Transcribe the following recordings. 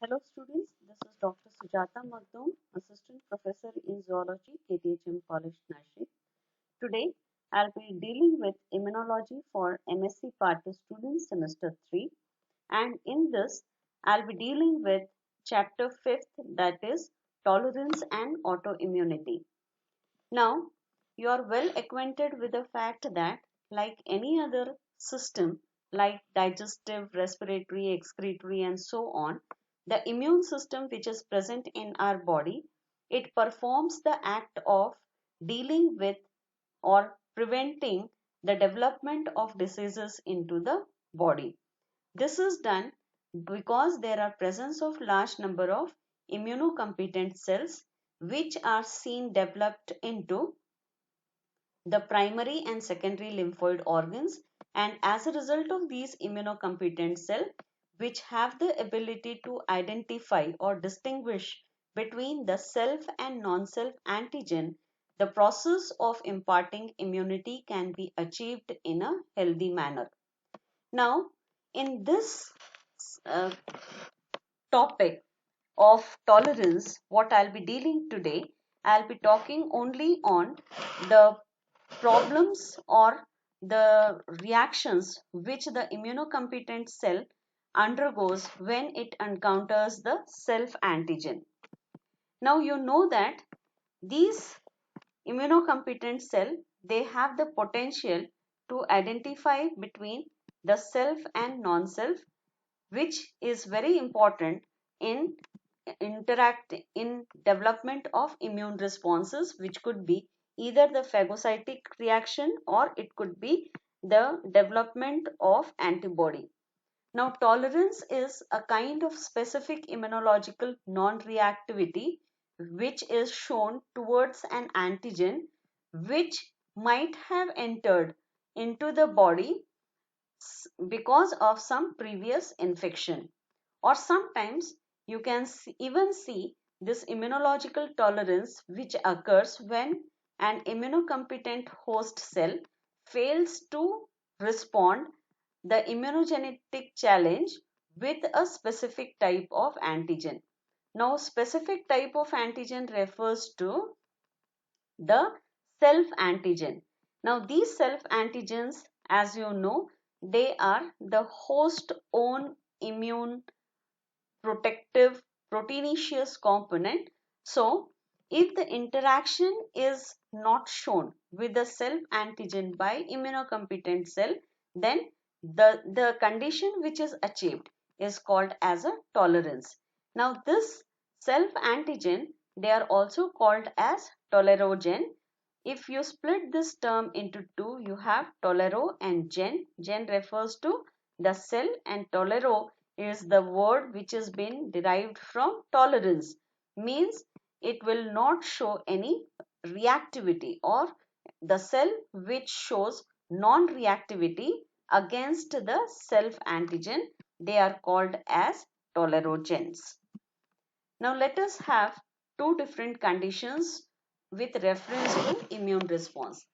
Hello students, this is Dr. Sujata Magdum, Assistant Professor in Zoology, KTHM College, Nashik. Today, I'll be dealing with Immunology for MSc Part 2 students Semester 3, and in this, I'll be dealing with Chapter 5th, that is Tolerance and Autoimmunity. Now, you are well acquainted with the fact that, like any other system, like digestive, respiratory, excretory, and so on, the immune system which is present in our body, it performs the act of dealing with or preventing the development of diseases into the body. This is done because there are presence of large number of immunocompetent cells which are seen developed into the primary and secondary lymphoid organs, and as a result of these immunocompetent cells which have the ability to identify or distinguish between the self and non-self antigen, the process of imparting immunity can be achieved in a healthy manner. Now, in this uh, topic of tolerance, what I'll be dealing today, I'll be talking only on the problems or the reactions which the immunocompetent cell undergoes when it encounters the self antigen. Now you know that these immunocompetent cell, they have the potential to identify between the self and non-self, which is very important in in development of immune responses, which could be either the phagocytic reaction or it could be the development of antibody. Now, tolerance is a kind of specific immunological non-reactivity which is shown towards an antigen which might have entered into the body because of some previous infection. Or sometimes you can even see this immunological tolerance which occurs when an immunocompetent host cell fails to respond the immunogenetic challenge with a specific type of antigen. Now, specific type of antigen refers to the self antigen. Now, these self antigens, as you know, they are the host own immune protective proteinaceous component. So, if the interaction is not shown with the self antigen by immunocompetent cell, then the condition which is achieved is called as a tolerance. Now, this self antigen, they are also called as tolerogen. If you split this term into two, you have tolero and gen. Gen refers to the cell and tolero is the word which has been derived from tolerance, means it will not show any reactivity, or the cell which shows non-reactivity against the self antigen, they are called as tolerogens. Now let us have two different conditions with reference to immune response.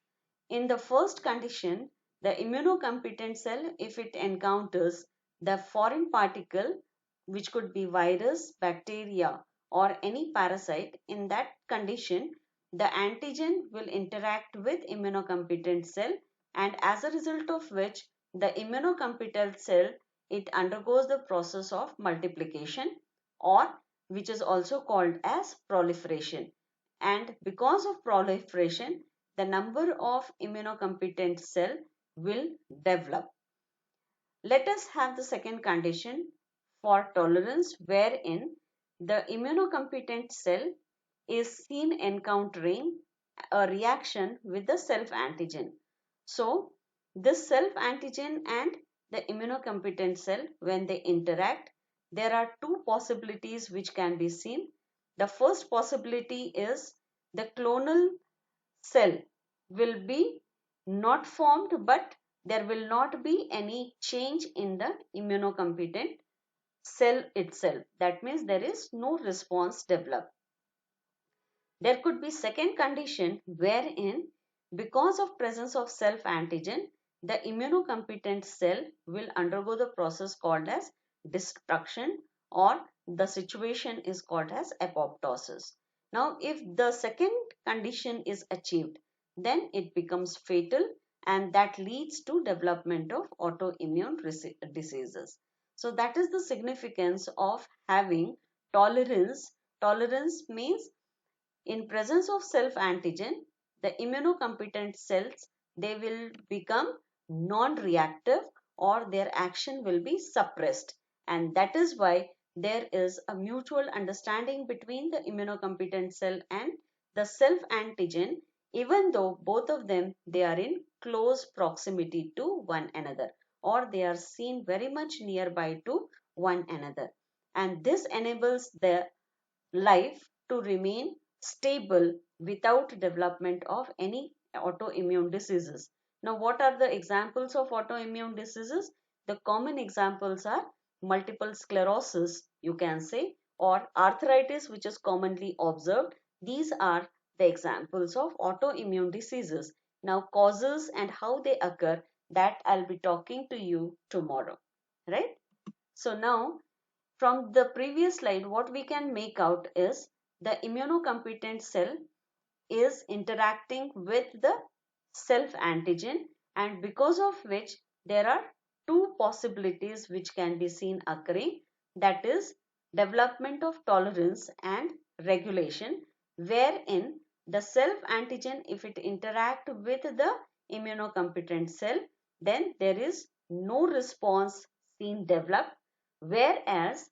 In the first condition, the immunocompetent cell, if it encounters the foreign particle, which could be virus, bacteria, or any parasite, in that condition, the antigen will interact with immunocompetent cell, and as a result of which, the immunocompetent cell, it undergoes the process of multiplication, or which is also called as proliferation. And because of proliferation, the number of immunocompetent cell will develop. Let us have the second condition for tolerance, wherein the immunocompetent cell is seen encountering a reaction with the self antigen. So, this self antigen and the immunocompetent cell, when they interact, there are two possibilities which can be seen. The first possibility is the clonal cell will be not formed, but there will not be any change in the immunocompetent cell itself. That means there is no response developed. There could be second condition wherein because of presence of self antigen, the immunocompetent cell will undergo the process called as destruction, or the situation is called as apoptosis. Now, if the second condition is achieved, then it becomes fatal, and that leads to development of autoimmune diseases. So that is the significance of having tolerance. Tolerance means in presence of self antigen, the immunocompetent cells, they will become non-reactive, or their action will be suppressed, and that is why there is a mutual understanding between the immunocompetent cell and the self antigen, even though both of them, they are in close proximity to one another, or they are seen very much nearby to one another, and this enables the life to remain stable without development of any autoimmune diseases. Now, what are the examples of autoimmune diseases? The common examples are multiple sclerosis, you can say, or arthritis, which is commonly observed. These are the examples of autoimmune diseases. Now, causes and how they occur, that I'll be talking to you tomorrow, right? So now, from the previous slide, what we can make out is the immunocompetent cell is interacting with the self antigen, and because of which there are two possibilities which can be seen occurring, that is development of tolerance and regulation, wherein the self antigen, if it interact with the immunocompetent cell, then there is no response seen developed, whereas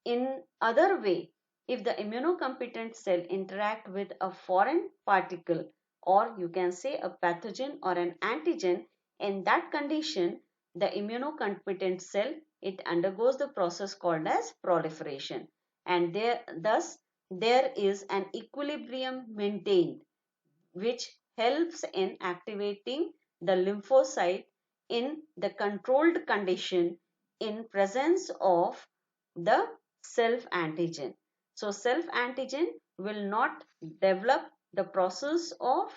in other way, if the immunocompetent cell interact with a foreign particle, or you can say a pathogen or an antigen, in that condition, the immunocompetent cell, it undergoes the process called as proliferation, and thus there is an equilibrium maintained, which helps in activating the lymphocyte in the controlled condition in presence of the self antigen. So self antigen will not develop the process of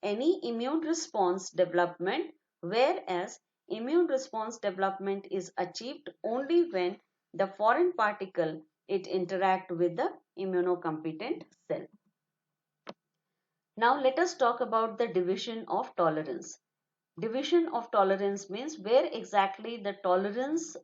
any immune response development, whereas immune response development is achieved only when the foreign particle, it interact with the immunocompetent cell. Now let us talk about the division of tolerance. Division of tolerance means where exactly the tolerance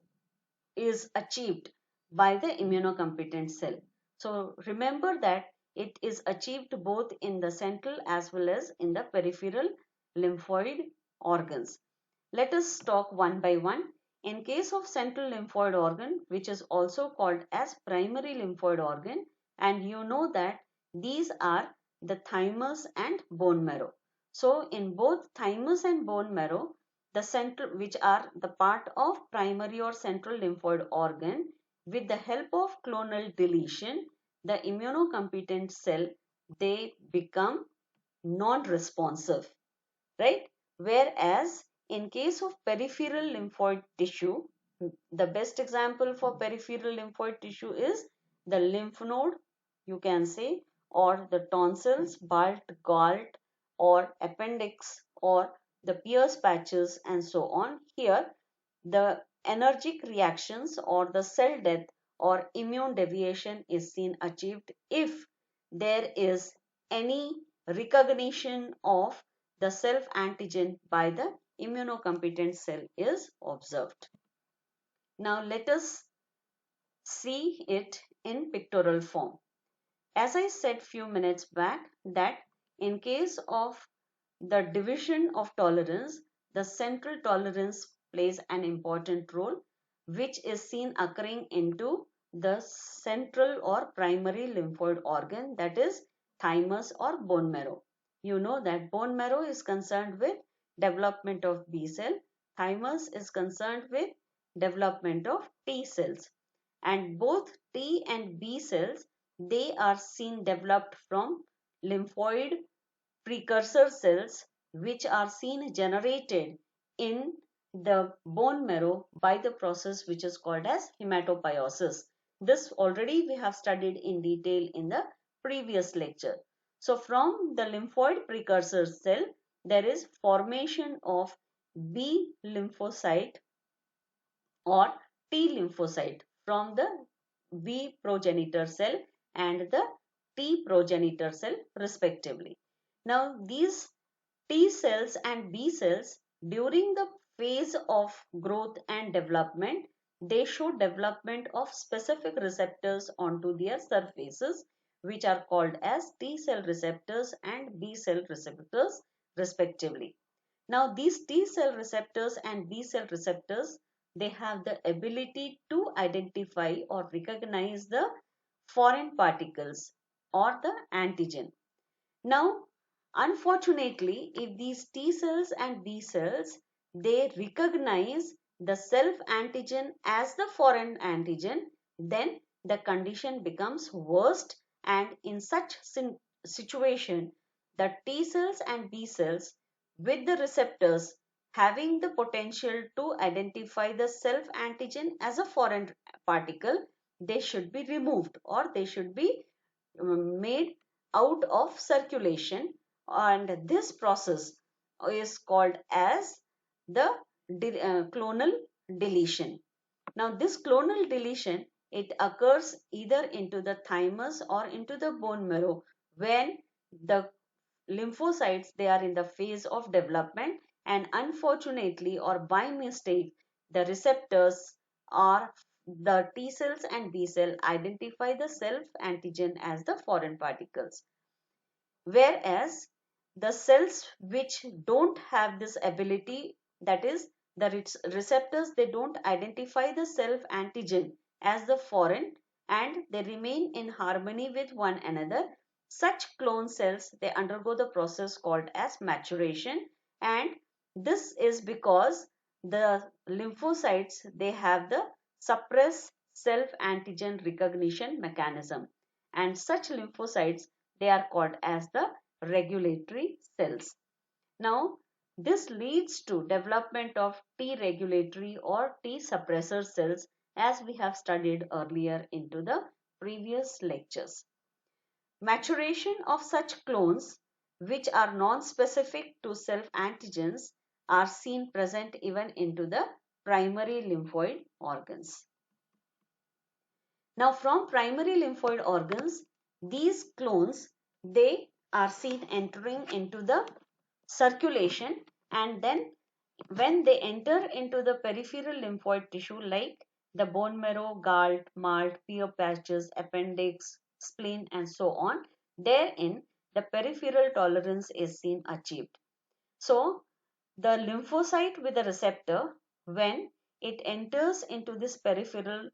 is achieved by the immunocompetent cell. So remember that it is achieved both in the central as well as in the peripheral lymphoid organs. Let us talk one by one. In case of central lymphoid organ, which is also called as primary lymphoid organ, and you know that these are the thymus and bone marrow. So in both thymus and bone marrow, the central, which are the part of primary or central lymphoid organ, with the help of clonal deletion, the immunocompetent cell, they become non-responsive, right? Whereas in case of peripheral lymphoid tissue, the best example for peripheral lymphoid tissue is the lymph node, you can say, or the tonsils, bult, gall, or appendix, or the Pierce patches, and so on. Here, the energic reactions or the cell death or immune deviation is seen achieved if there is any recognition of the self antigen by the immunocompetent cell is observed. Now let us see it in pictorial form. As I said few minutes back, that in case of the division of tolerance, the central tolerance plays an important role, which is seen occurring into the central or primary lymphoid organ, that is thymus or bone marrow. You know that bone marrow is concerned with development of B cell, thymus is concerned with development of T cells, and both T and B cells, they are seen developed from lymphoid precursor cells, which are seen generated in the bone marrow by the process which is called as hematopoiesis. This already we have studied in detail in the previous lecture. So from the lymphoid precursor cell, there is formation of B lymphocyte or T lymphocyte from the B progenitor cell and the T progenitor cell respectively. Now these T cells and B cells during the phase of growth and development, they show development of specific receptors onto their surfaces, which are called as T cell receptors and B cell receptors respectively. Now these T cell receptors and B cell receptors, they have the ability to identify or recognize the foreign particles or the antigen. Now, unfortunately, if these T cells and B cells, they recognize the self antigen as the foreign antigen, then the condition becomes worst, and in such situation, the T cells and B cells with the receptors having the potential to identify the self antigen as a foreign particle, they should be removed or they should be made out of circulation, and this process is called as the clonal deletion. Now this clonal deletion, it occurs either into the thymus or into the bone marrow when the lymphocytes, they are in the phase of development, and unfortunately or by mistake the receptors or the T cells and B cell identify the self antigen as the foreign particles, whereas the cells which don't have this ability, that is the receptors, they don't identify the self antigen as the foreign and they remain in harmony with one another, such clone cells, they undergo the process called as maturation, and this is because the lymphocytes, they have the suppressed self antigen recognition mechanism, and such lymphocytes, they are called as the regulatory cells. Now, this leads to development of T regulatory or T suppressor cells, as we have studied earlier into the previous lectures. Maturation of such clones, which are non-specific to self-antigens, are seen present even into the primary lymphoid organs. Now from primary lymphoid organs, these clones, they are seen entering into the circulation, and then when they enter into the peripheral lymphoid tissue like the bone marrow, gall, malt, Peyer's patches, appendix, spleen and so on, therein the peripheral tolerance is seen achieved. So the lymphocyte with the receptor, when it enters into this peripheral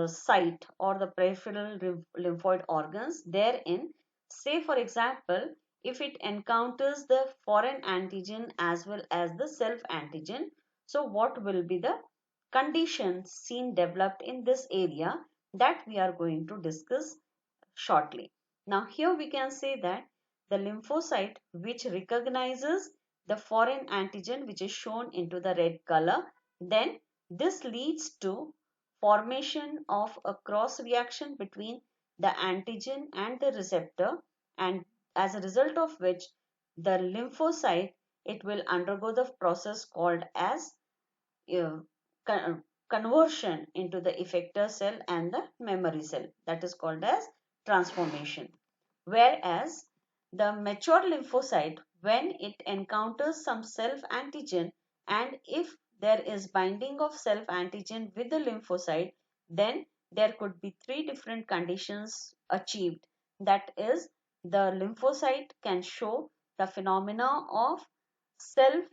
site or the peripheral lymphoid organs, therein, say for example, if it encounters the foreign antigen as well as the self antigen, so what will be the conditions seen developed in this area, that we are going to discuss shortly. Now here we can say that the lymphocyte which recognizes the foreign antigen, which is shown into the red color, then this leads to formation of a cross reaction between the antigen and the receptor, and as a result of which the lymphocyte, it will undergo the process called as uh, conversion into the effector cell and the memory cell, that is called as transformation. Whereas the mature lymphocyte, when it encounters some self antigen, and if there is binding of self antigen with the lymphocyte, then there could be three different conditions achieved. That is, the lymphocyte can show the phenomena of self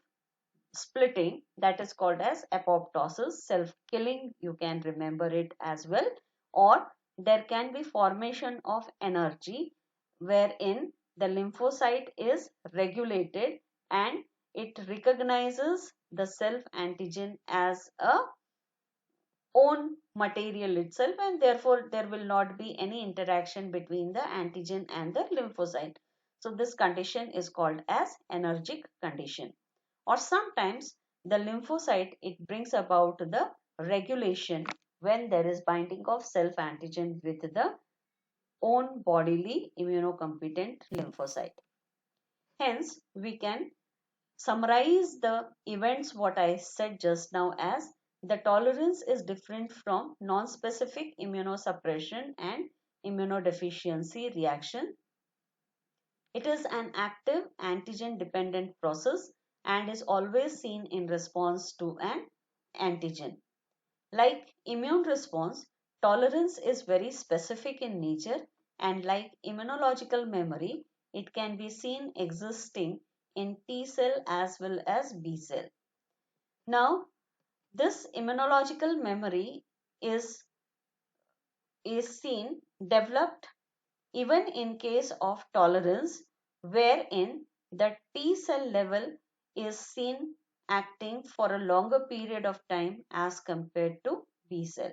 splitting, that is called as apoptosis, self-killing, you can remember it as well, or there can be formation of energy wherein the lymphocyte is regulated and it recognizes the self antigen as a own material itself, and therefore there will not be any interaction between the antigen and the lymphocyte. So this condition is called as energic condition. Or sometimes the lymphocyte, it brings about the regulation when there is binding of self antigen with the own bodily immunocompetent lymphocyte. Hence we can summarize the events what I said just now as the tolerance is different from non-specific immunosuppression and immunodeficiency reaction. It is an active antigen-dependent process and is always seen in response to an antigen. Like immune response, tolerance is very specific in nature, and like immunological memory, it can be seen existing in T cell as well as B cell. Now, this immunological memory is, is seen developed even in case of tolerance, wherein the T cell level is seen acting for a longer period of time as compared to B cell.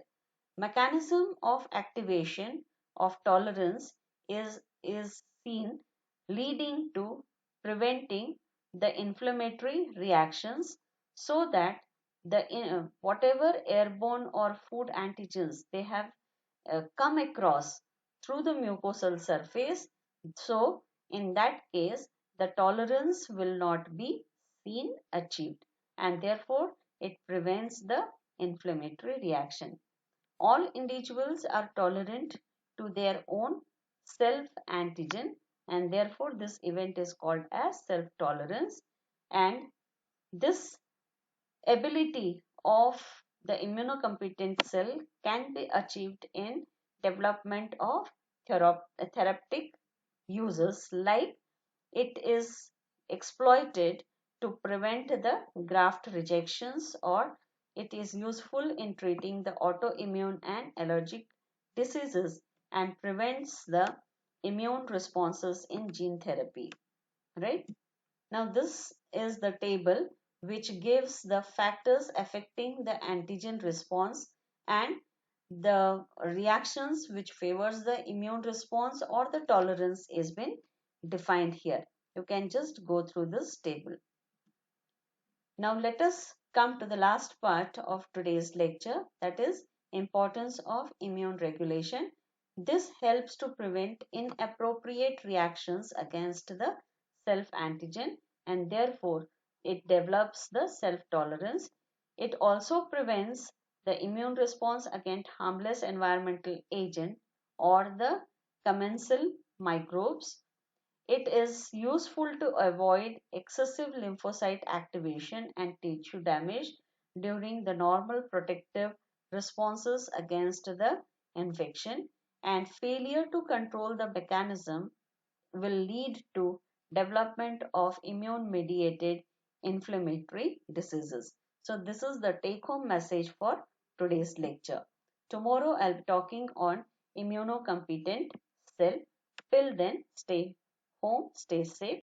Mechanism of activation of tolerance is seen leading to preventing the inflammatory reactions, so that the whatever airborne or food antigens they have come across through the mucosal surface, so in that case the tolerance will not be seen achieved, and therefore it prevents the inflammatory reaction. All individuals are tolerant to their own self antigen, and therefore this event is called as self tolerance. And this ability of the immunocompetent cell can be achieved in development of therapeutic uses, like it is exploited to prevent the graft rejections, or it is useful in treating the autoimmune and allergic diseases and prevents the immune responses in gene therapy, right? Now this is the table which gives the factors affecting the antigen response and the reactions which favors the immune response or the tolerance is been defined here. You can just go through this table. Now let us come to the last part of today's lecture, that is importance of immune regulation. This helps to prevent inappropriate reactions against the self-antigen, and therefore it develops the self-tolerance. It also prevents the immune response against harmless environmental agent or the commensal microbes. It is useful to avoid excessive lymphocyte activation and tissue damage during the normal protective responses against the infection, and failure to control the mechanism will lead to development of immune mediated inflammatory diseases. So this is the take home message for today's lecture. Tomorrow I'll be talking on immunocompetent cell. Till then, stay home, stay safe.